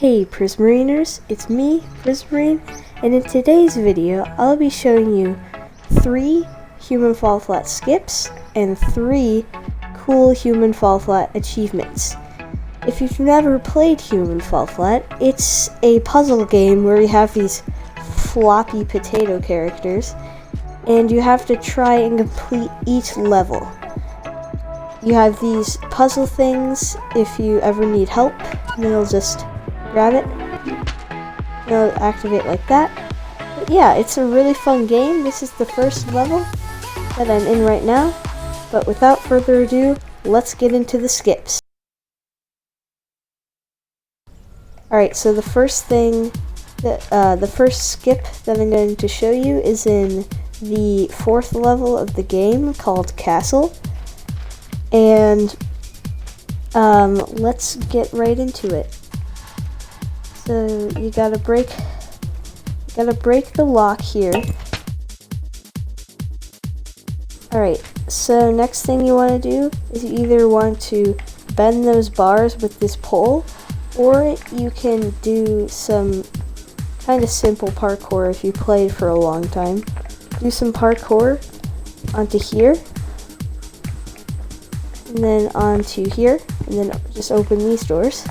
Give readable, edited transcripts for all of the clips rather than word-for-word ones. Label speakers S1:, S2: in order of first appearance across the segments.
S1: Hey Prismariners, it's me, Prismarine, and in today's video I'll be showing you 3 Human Fall Flat skips and 3 cool Human Fall Flat achievements. If you've never played Human Fall Flat, it's a puzzle game where you have these floppy potato characters and you have to try and complete each level. You have these puzzle things if you ever need help, and they'll just grab it, it'll activate like that. But yeah, it's a really fun game. This is the first level that I'm in right now, but without further ado, let's get into the skips. Alright, so the first skip that I'm going to show you is in the 4th level of the game called Castle, and let's get right into it. So you gotta break the lock here. Alright, so next thing you want to do is you either want to bend those bars with this pole, or you can do some kind of simple parkour if you played for a long time. Do some parkour onto here, and then onto here, and then just open these doors.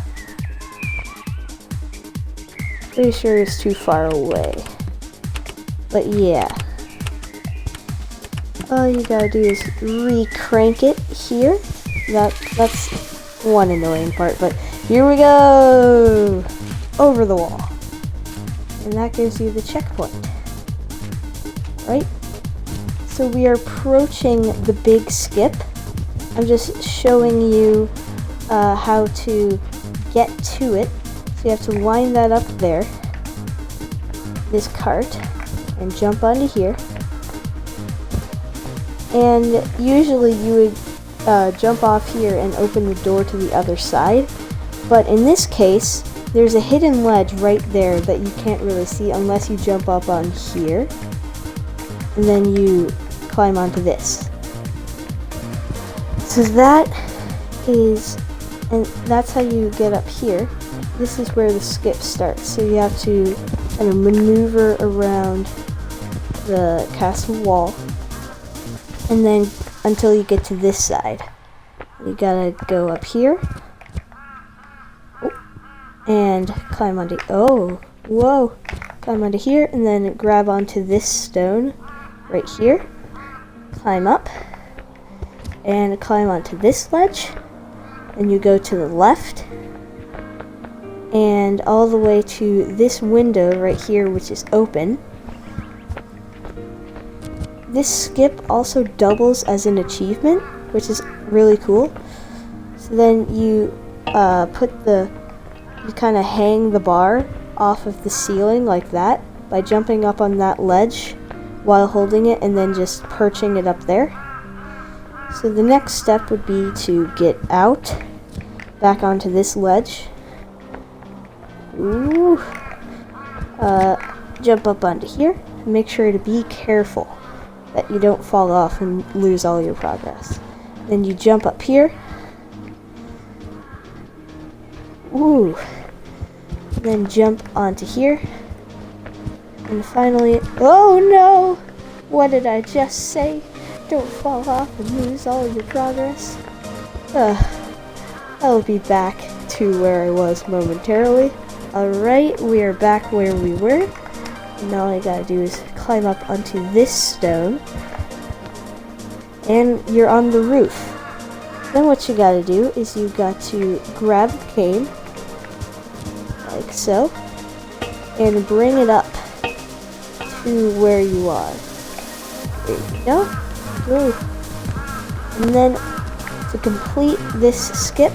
S1: Pretty sure it's too far away, but yeah. All you gotta do is re-crank it here. That's one annoying part, but here we go! Over the wall. And that gives you the checkpoint. Right? So we are approaching the big skip. I'm just showing you how to get to it. So you have to line that up there, this cart, and jump onto here. And usually you would jump off here and open the door to the other side, but in this case, there's a hidden ledge right there that you can't really see unless you jump up on here, and then you climb onto this. So that's how you get up here. This is where the skip starts, so you have to kind of maneuver around the castle wall, and then until you get to this side. You gotta go up here, and climb onto, climb onto here, and then grab onto this stone right here, climb up, and climb onto this ledge, and you go to the left, and all the way to this window right here, which is open. This skip also doubles as an achievement, which is really cool. So then you you kind of hang the bar off of the ceiling like that by jumping up on that ledge while holding it and then just perching it up there. So the next step would be to get out, back onto this ledge. Jump up onto here, and make sure to be careful that you don't fall off and lose all your progress. Then you jump up here. Then jump onto here. And finally, oh no! What did I just say? Don't fall off and lose all your progress. I'll be back to where I was momentarily. Alright, we are back where we were. And now all you gotta do is climb up onto this stone. And you're on the roof. Then what you gotta do is you got to grab the cane, like so, and bring it up to where you are. There you go. Woo. And then to complete this skip,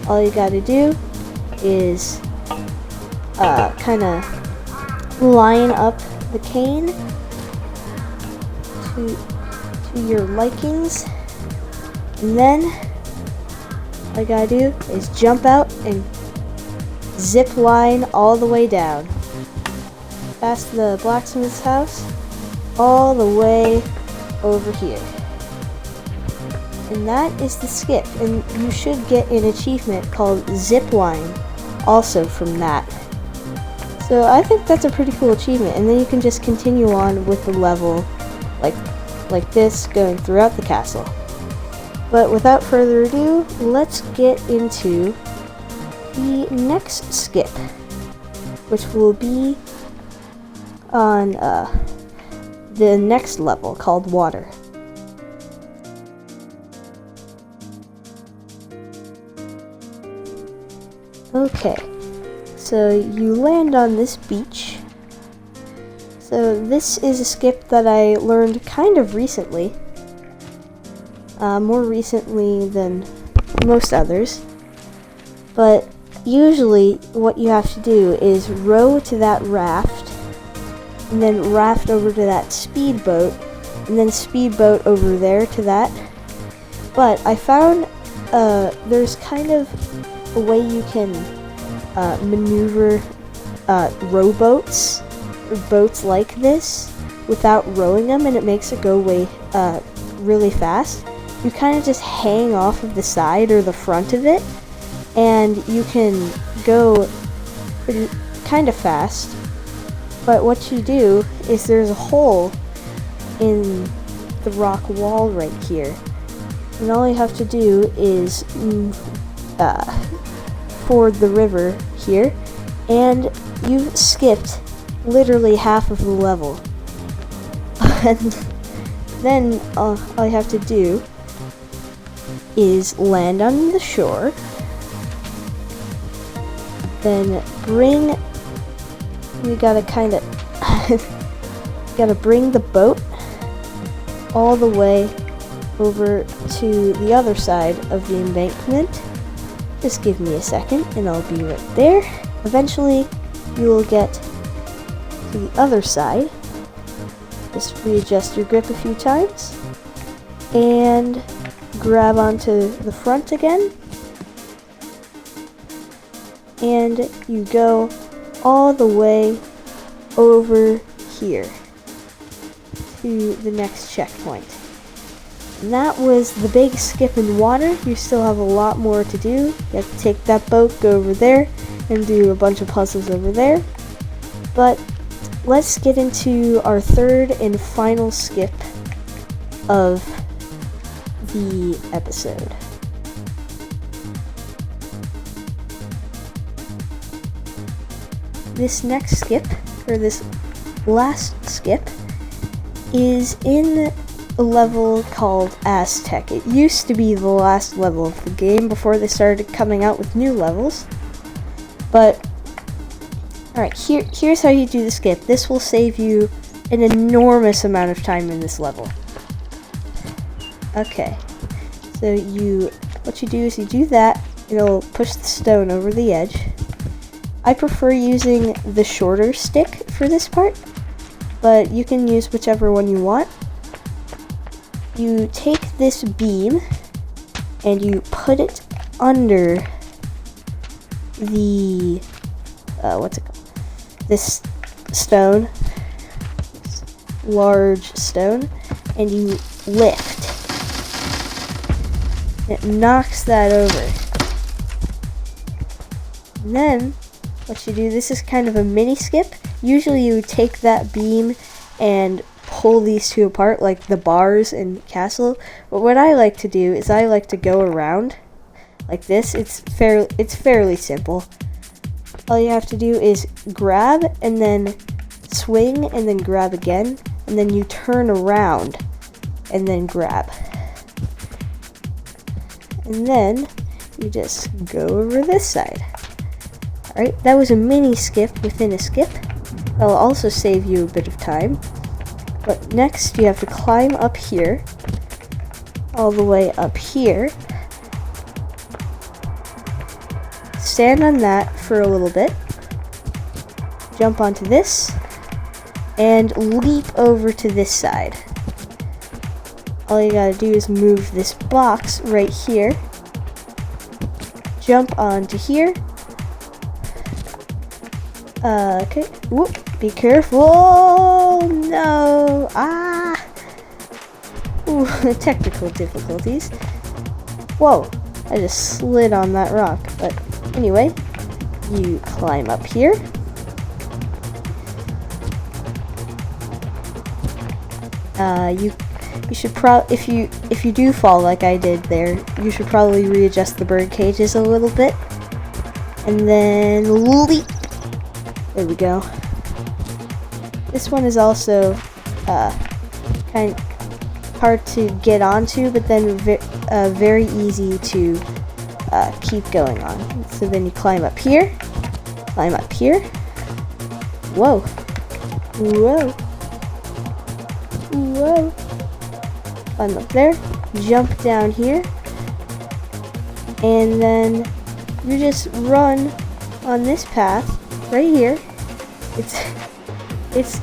S1: all you gotta do is kind of line up the cane to your likings, and then all you gotta do is jump out and zip line all the way down past the blacksmith's house all the way over here. And that is the skip, and you should get an achievement called Zip Line also from that. So I think that's a pretty cool achievement, and then you can just continue on with the level like this, going throughout the castle. But without further ado, let's get into the next skip, which will be on the next level called Water. Okay, so you land on this beach. So this is a skip that I learned kind of recently. More recently than most others. But usually what you have to do is row to that raft, and then raft over to that speedboat, and then speedboat over there to that. But I found there's kind of a way you can maneuver rowboats, or boats like this, without rowing them, and it makes it go way really fast. You kind of just hang off of the side or the front of it, and you can go kind of fast. But what you do is there's a hole in the rock wall right here, and all you have to do is ford the river here, and you've skipped literally half of the level. And then all you have to do is land on the shore, then we gotta kind of gotta bring the boat all the way over to the other side of the embankment. Just give me a second and I'll be right there. Eventually you will get to the other side. Just readjust your grip a few times and grab onto the front again, and you go all the way over here to the next checkpoint. And that was the big skip in Water. You still have a lot more to do. You have to take that boat, go over there, and do a bunch of puzzles over there. But let's get into our third and final skip of the episode. This next skip, or this last skip, is in a level called Aztec. It used to be the last level of the game before they started coming out with new levels. But alright, here's how you do the skip. This will save you an enormous amount of time in this level. Okay, so what you do is you do that, it'll push the stone over the edge. I prefer using the shorter stick for this part, but you can use whichever one you want. You take this beam and you put it under the this stone, this large stone, and you lift. It knocks that over. And then what you do, this is kind of a mini skip. Usually you take that beam and pull these two apart, like the bars in Castle. But what I like to do is I like to go around like this. It's fairly simple. All you have to do is grab and then swing and then grab again, and then you turn around and then grab. And then you just go over this side. Alright, that was a mini skip within a skip. That'll also save you a bit of time. But next you have to climb up here, all the way up here. Stand on that for a little bit. Jump onto this, and leap over to this side. All you gotta do is move this box right here. Jump onto here. Okay. Whoop. Be careful. No. Ah. Ooh, technical difficulties. Whoa. I just slid on that rock. But anyway, You climb up here. You should if you do fall like I did there, you should probably readjust the bird cages a little bit. And then leap. There we go. This one is also kind of hard to get onto, but then very easy to keep going on. So then you climb up here. Whoa. Whoa. Whoa. Climb up there. Jump down here. And then you just run on this path right here. It's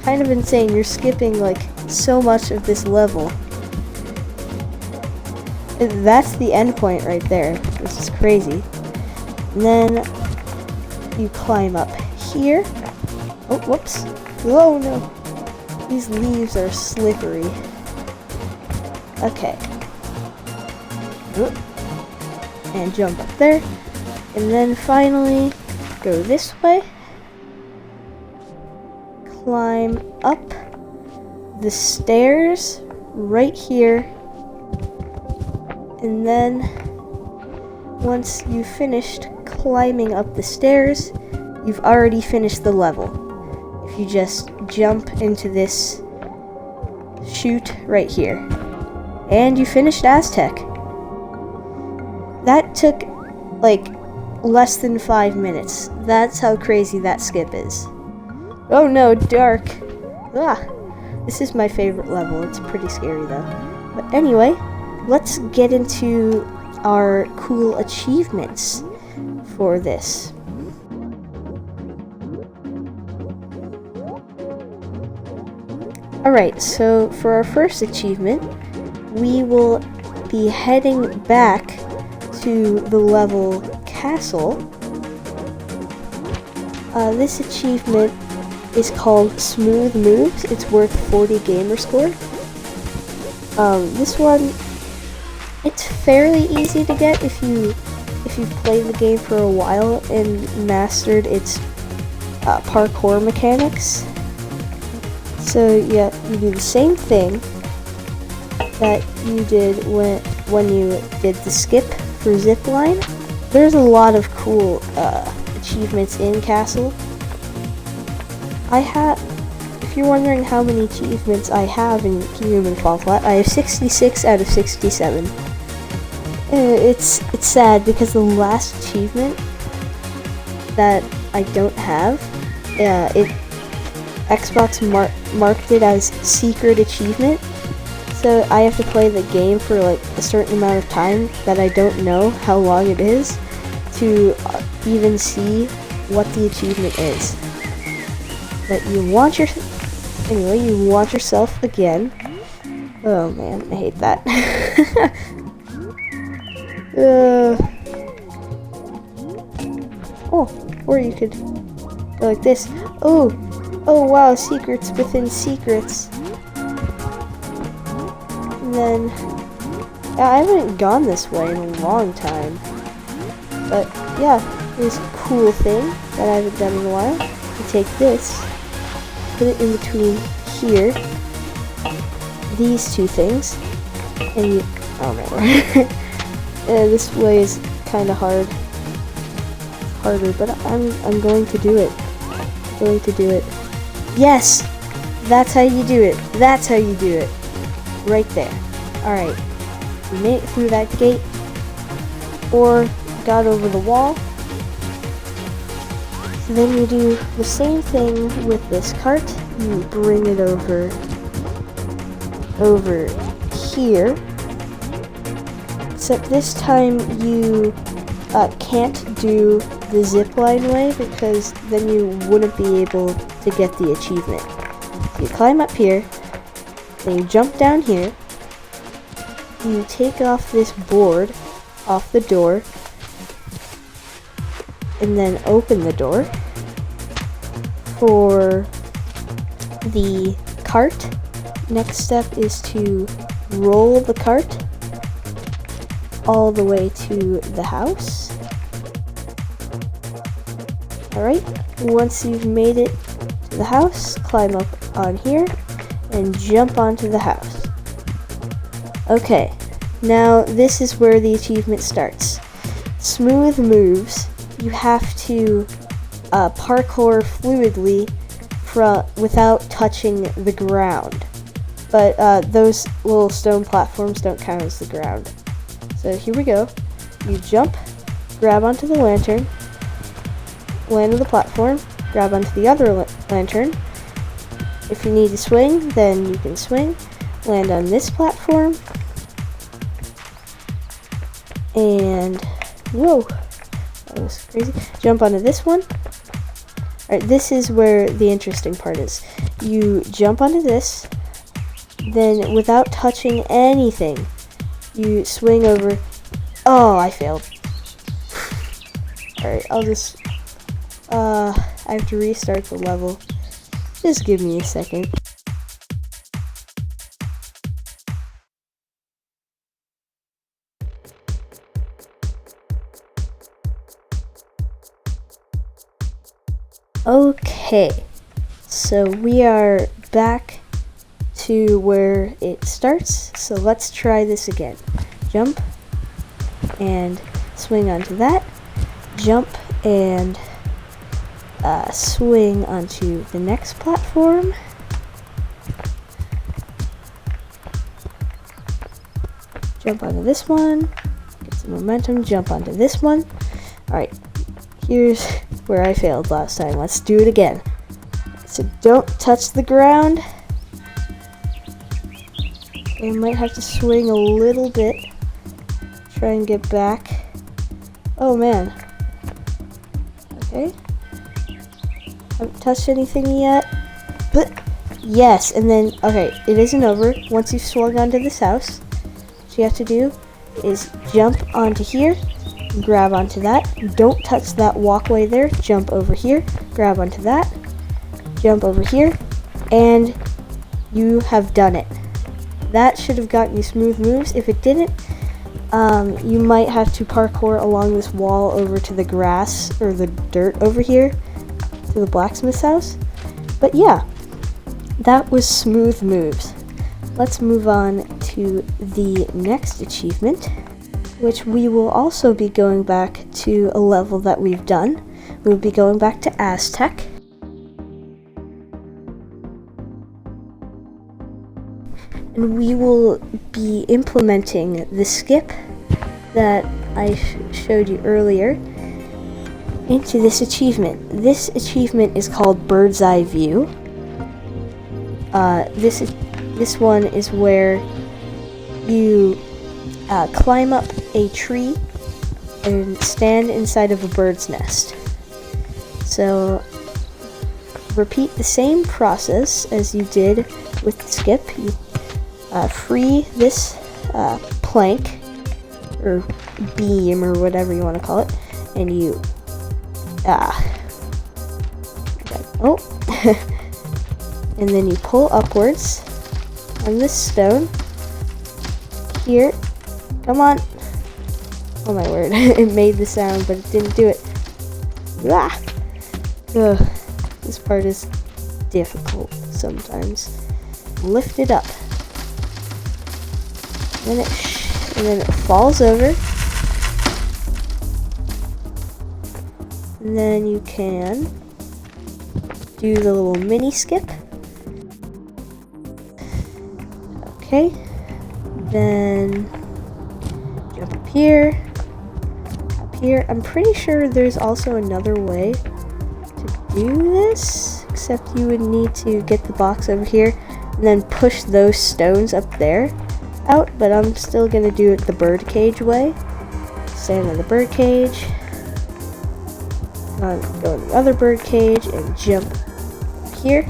S1: kind of insane. You're skipping like so much of this level. That's the end point right there, which is crazy. And then you climb up here. Oh, whoops. Oh no. These leaves are slippery. Okay. And jump up there. And then finally go this way. Climb up the stairs right here. And then once you've finished climbing up the stairs, you've already finished the level. If you just jump into this chute right here. And you finished Aztec. That took like less than 5 minutes. That's how crazy that skip is. Oh no, dark. Ah, this is my favorite level. It's pretty scary though. But anyway, let's get into our cool achievements for this. Alright, so for our first achievement, we will be heading back to the level Castle. This achievement is called Smooth Moves. It's worth 40 gamer score. This one, it's fairly easy to get if you've played the game for a while and mastered its parkour mechanics. So yeah, you do the same thing that you did when you did the skip for Zipline. There's a lot of cool achievements in Castle. If you're wondering how many achievements I have in Human Fall Flat, I have 66 out of 67. It's sad because the last achievement that I don't have, Xbox marked it as secret achievement, so I have to play the game for like a certain amount of time that I don't know how long it is to even see what the achievement is. But you want yourself again. Oh man, I hate that. Or you could go like this. Oh wow, secrets within secrets. And then, I haven't gone this way in a long time. But yeah, there's a cool thing that I haven't done in a while. You take this, put it in between here, these two things, and you, oh man, this way is kind of harder, but I'm going to do it. Yes, that's how you do it. Right there. Alright, you made it through that gate, or got over the wall. So then you do the same thing with this cart. You bring it over here. Except this time you can't do the zipline way because then you wouldn't be able to get the achievement. So you climb up here, then you jump down here, you take off this board off the door, and then open the door. For the cart, next step is to roll the cart all the way to the house. Alright, once you've made it to the house, climb up on here and jump onto the house. Okay, now this is where the achievement starts. Smooth moves. You have to parkour fluidly without touching the ground. But those little stone platforms don't count as the ground. So here we go. You jump, grab onto the lantern, land on the platform, grab onto the other lantern. If you need to swing, then you can swing. Land on this platform. And, whoa, that was crazy. Jump onto this one. Alright, this is where the interesting part is. You jump onto this, then without touching anything, you swing over. Oh, I failed. Alright, I'll just, I have to restart the level. Just give me a second. Okay, so we are back to where it starts, so let's try this again. Jump and swing onto that, jump and swing onto the next platform, jump onto this one, get some momentum, jump onto this one. Alright, here's where I failed last time. Let's do it again. So don't touch the ground. I might have to swing a little bit. Try and get back. Oh man. Okay. Haven't touched anything yet. But yes, and then, okay, it isn't over. Once you've swung onto this house, what you have to do is jump onto here, grab onto that. Don't touch that walkway there. Jump over here, grab onto that, jump over here, and you have done it. That should have gotten you smooth moves. If it didn't, you might have to parkour along this wall over to the grass or the dirt over here to the blacksmith's house. But yeah, that was smooth moves. Let's move on to the next achievement, which we will also be going back to a level that we've done. We'll be going back to Aztec. And we will be implementing the skip that I showed you earlier into this achievement. This achievement is called Bird's Eye View. This one is where you climb up a tree and stand inside of a bird's nest. So repeat the same process as you did with the skip. You free this plank or beam or whatever you want to call it, and you and then you pull upwards on this stone here. Come on. Oh my word. It made the sound, but it didn't do it. Ugh. This part is difficult sometimes. Lift it up. And then it falls over. And then you can do the little mini skip. Okay. Then jump up here. Up here. I'm pretty sure there's also another way to do this, except you would need to get the box over here and then push those stones up there out, but I'm still gonna do it the birdcage way. Stand on the birdcage, go in the other birdcage and jump here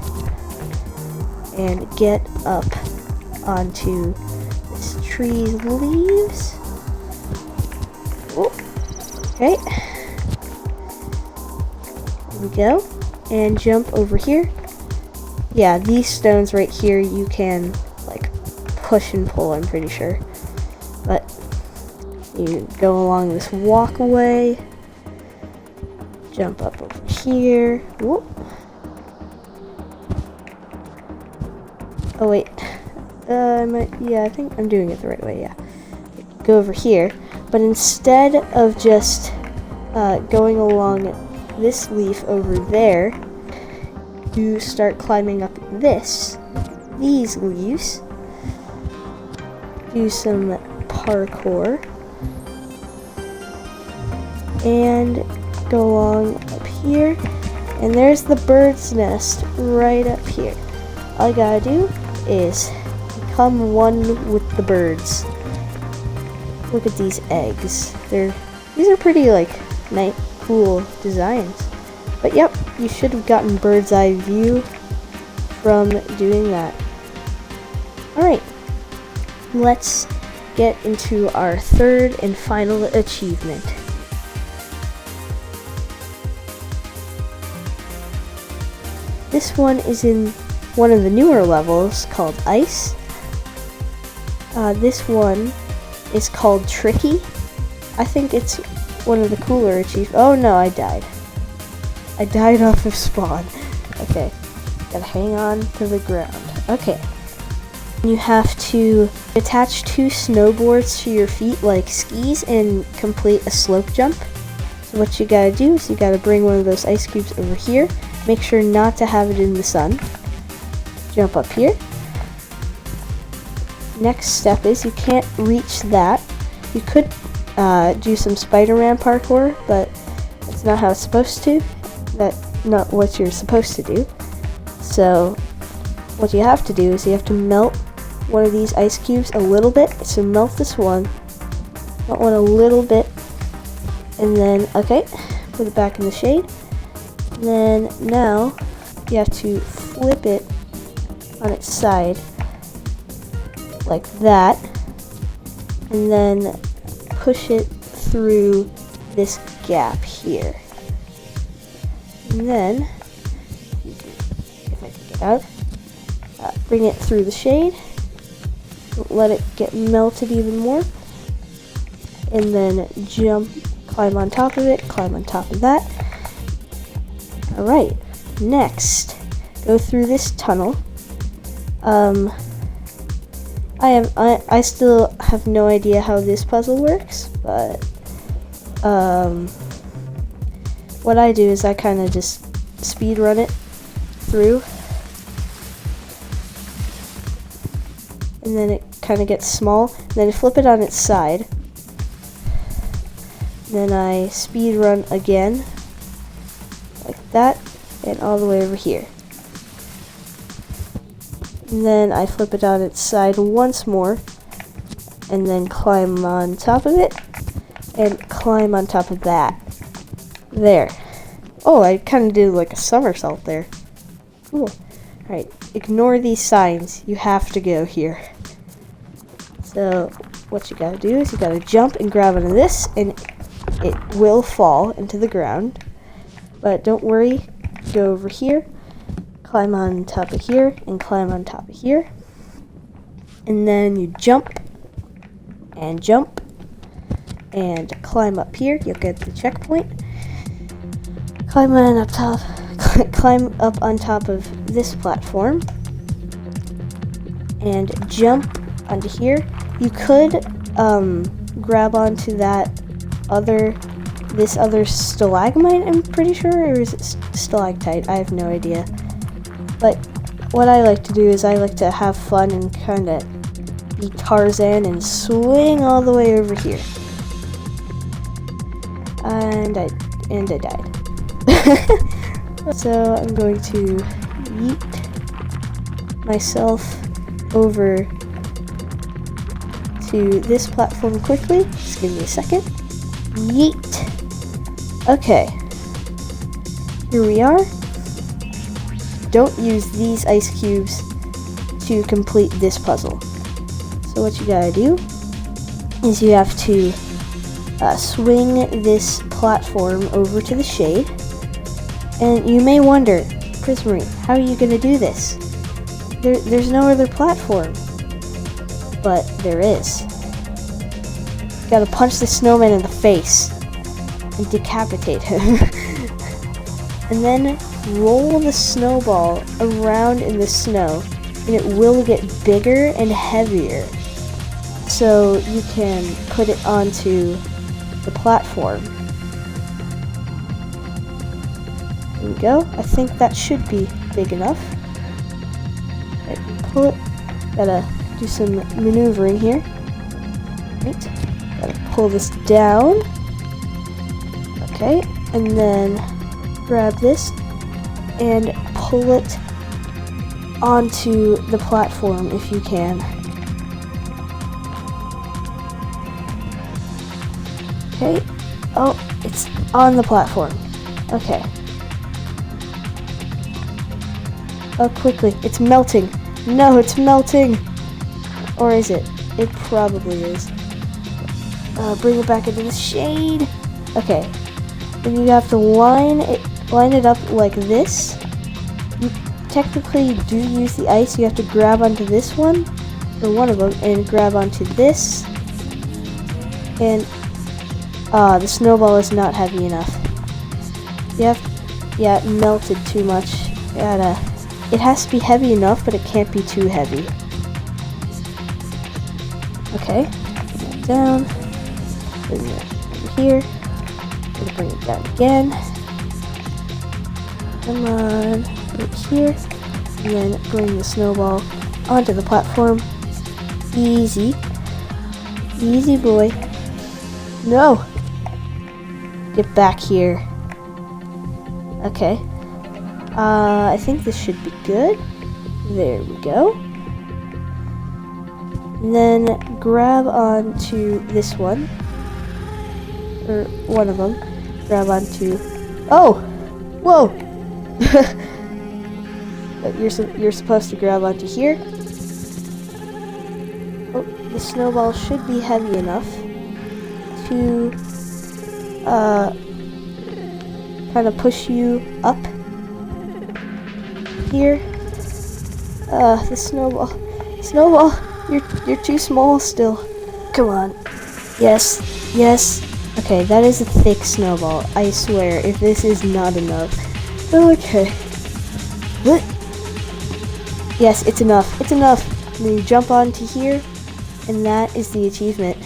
S1: and get up onto this tree's leaves. Oh, okay. Here we go. And jump over here. Yeah, these stones right here you can like push and pull, I'm pretty sure. But you go along this walkway, jump up over here. Whoop. Oh wait. Yeah, I think I'm doing it the right way, yeah. Go over here. But instead of just going along this leaf over there, you start climbing up these leaves. Do some parkour. And go along up here. And there's the bird's nest right up here. All you gotta do is become one with the birds. Look at these eggs. These are pretty like nice, cool designs. But yep, you should have gotten bird's eye view from doing that. Alright, let's get into our third and final achievement. This one is in one of the newer levels called Ice. This one is called Tricky. I think it's one of the cooler achievements. Oh no, I died. I died off of spawn. Okay, gotta hang on to the ground. Okay. You have to attach 2 snowboards to your feet like skis and complete a slope jump. So what you gotta do is you gotta bring one of those ice cubes over here. Make sure not to have it in the sun. Jump up here. Next step is you can't reach that. You could do some Spider-Man parkour, but that's not how it's supposed to. That's not what you're supposed to do. So what you have to do is you have to melt one of these ice cubes a little bit. So melt this one. Melt one a little bit. And then, okay, put it back in the shade. And then now you have to flip it on its side like that, and then push it through this gap here. And then, if I can get out, bring it through the shade, let it get melted even more, and then jump, climb on top of it, climb on top of that. Alright, next, go through this tunnel. I still have no idea how this puzzle works, but what I do is I kind of just speed run it through, and then it kind of gets small, and then I flip it on its side, then I speed run again like that and all the way over here. And then I flip it on its side once more, and then climb on top of it, and climb on top of that. There. Oh, I kind of did like a somersault there. Cool. Alright, ignore these signs. You have to go here. So, what you gotta do is you gotta jump and grab onto this, and it will fall into the ground. But don't worry, go over here. Climb on top of here, and climb on top of here. And then you jump, and climb up here. You'll get the checkpoint. Climb up on top of this platform, and jump onto here. You could grab onto this other stalagmite, I'm pretty sure, or is it stalactite? I have no idea. But what I like to do is I like to have fun and kind of be Tarzan and swing all the way over here. And I died. So I'm going to yeet myself over to this platform quickly. Just give me a second. Yeet. Okay. Here we are. Don't use these ice cubes to complete this puzzle. So what you gotta do is you have to swing this platform over to the shade. And you may wonder, Prismarine, how are you gonna do this? There's no other platform. But there is. You gotta punch the snowman in the face and decapitate him. and then roll the snowball around in the snow, and it will get bigger and heavier. So you can put it onto the platform. There we go. I think that should be big enough. Okay, pull it. Gotta do some maneuvering here. Right. Gotta pull this down. Okay, and then grab this and pull it onto the platform if you can. Okay. Oh, it's on the platform. Okay. Oh, quickly. It's melting. No, it's melting. Or is it? It probably is. Bring it back into the shade. Okay. And you have to line it up like this. You technically do use the ice. You have to grab onto this one, or one of them, and grab onto this. And the snowball is not heavy enough. Yeah, it melted too much. It has to be heavy enough, but it can't be too heavy. Okay, bring it down. Bring it over here. Gonna bring it down again. Come on, put it here, and then bring the snowball onto the platform. Easy, easy boy. No, get back here. Okay. I think this should be good. There we go. And then grab onto this one, or one of them. Grab onto. Oh, whoa! You're supposed to grab onto here. Oh, the snowball should be heavy enough to kind of push you up. Here. The snowball, you're too small still. Come on. Yes. Okay, that is a thick snowball. I swear, if this is not enough. Okay. What? Yes, it's enough. It's enough. And then you jump onto here, and that is the achievement.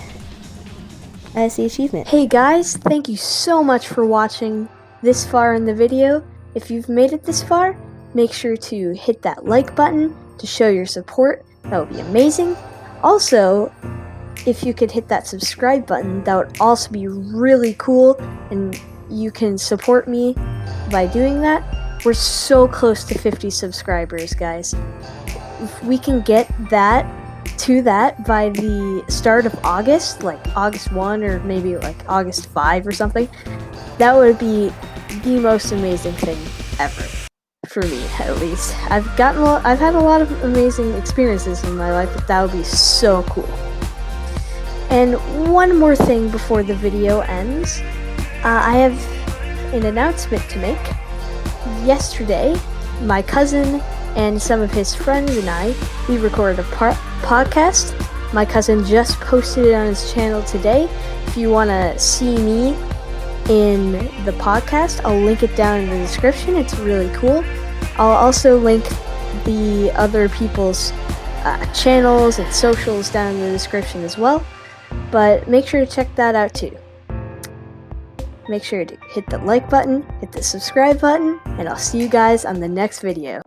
S1: That is the achievement. Hey guys, thank you so much for watching this far in the video. If you've made it this far, make sure to hit that like button to show your support. That would be amazing. Also, if you could hit that subscribe button, that would also be really cool, and you can support me by doing that. We're so close to 50 subscribers, guys. If we can get that by the start of August, like August 1 or maybe like August 5 or something, that would be the most amazing thing ever. For me, at least. I've had a lot of amazing experiences in my life, but that would be so cool. And one more thing before the video ends, I have an announcement to make. Yesterday, my cousin and some of his friends and I, we recorded a podcast. My cousin just posted it on his channel today. If you want to see me in the podcast, I'll link it down in the description. It's really cool. I'll also link the other people's channels and socials down in the description as well. But make sure to check that out too. Make sure to hit the like button, hit the subscribe button, and I'll see you guys on the next video.